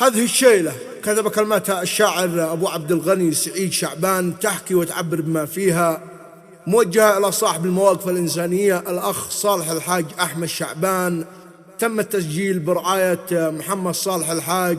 هذه الشيلة كتب كلماتها الشاعر أبو عبد الغني سعيد شعبان، تحكي وتعبر بما فيها، موجهة إلى صاحب المواقف الإنسانية الأخ صالح الحاج أحمد شعبان. تم التسجيل برعاية محمد صالح الحاج،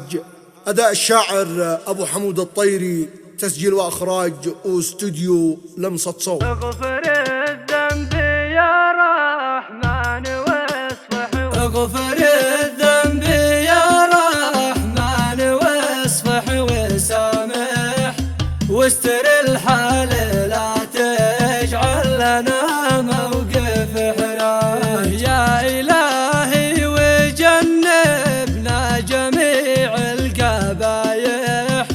أداء الشاعر أبو حمود الطيري، تسجيل وإخراج واستوديو لمسة صوت. اغفر الذنب يا رحمن واصفح، اغفر الذنب يا رحمن واصفح وسامح، واستر الحال لا تجعل لنا موقف حراج. يا إلهي وجنبنا جميع القبايح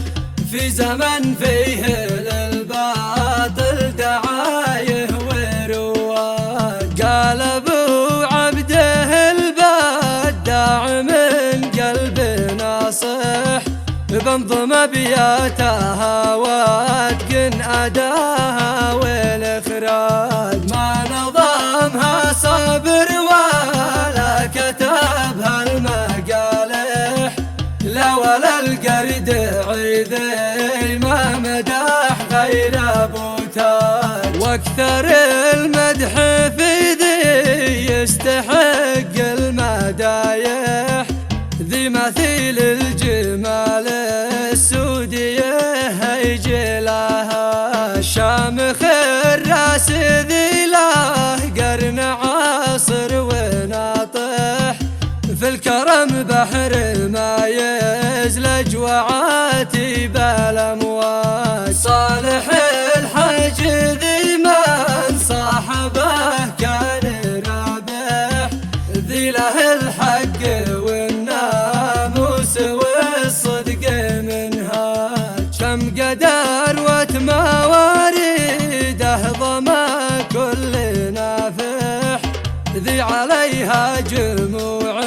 في زمن فيه للباطل دعايه ورواج. قال ابو عبده البداع من قلب ناصح، بنظم ابياتها واتقن اداها والاخراج. ما نظمها صابر ولا كتبها المقالح، لا ولا القرد عيدي ما مدح غير ابو تاج. واكثر المدح في ذي يستحق المدايح، ذي مثيل الجمال السودية هيجي لها. شامخ الراس ذي له قرن عاصر وناطح، في الكرم بحر ما يزلج وعاتي بالامواج. صالح الحج ذي من صاحبه كان رابح، ذي له الحق والناموس والصدق منهاج. كم قدر وتما وريده ضما كل نافح، ذي عليها جموع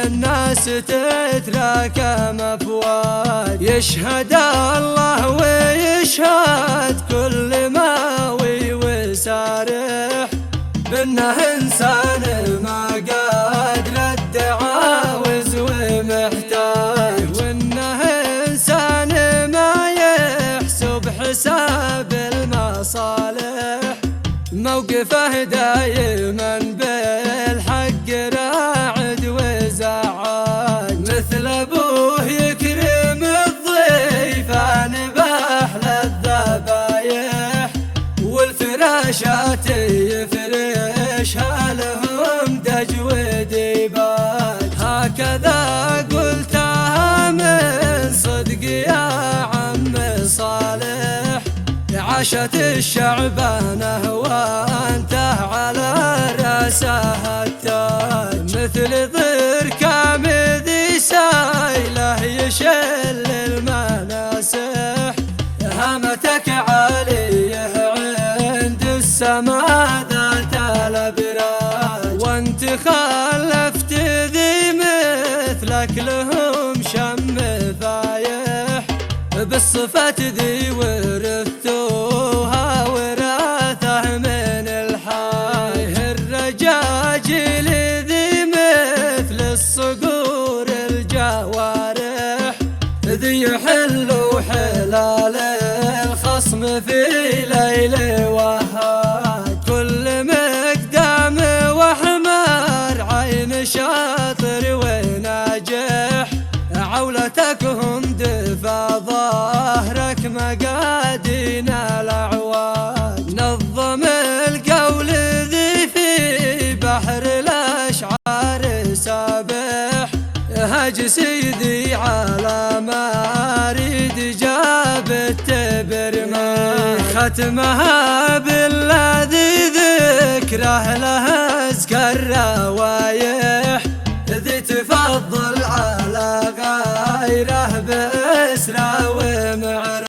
الناس تتراكم افواج. يشهد الله ويشهد كل ماوي وسارح، بانه انسان ما قادر الدعاوز ومحتاج، وانه انسان ما يحسب حساب المصالح. موقفه دايما بالحق راعد وزعاج، مثل ابوه يكرم الضيفان باحلى الذبايح، والفراشات يفرشها لهم دج وديباج. هكذا قلتها من صدق يا عم صالح، عاشت الشعبانة وانته على راسها التاج. مثل ضركام ذي سايله يشل المناسح، هامتك عاليه عند السما ذات الابراج. وانت خلفت ذي مثلك لهم شم فايح، بالصفات ذي ورثتوها وراثه من الحاج. الرجاجيل ذي مثل الصقور الجوارح، ذي يحلوا حلال الخصم في ليل وهاج. كل مقدام واحمر عين شاطر وناجح، عولتك هم دفا ظهرك مقادين الأعواج. نظم القول ذي في بحر الأشعار سابح، هاج سيدي على ما أريد جاب التبرمة. ختمها بالذي ذكره لها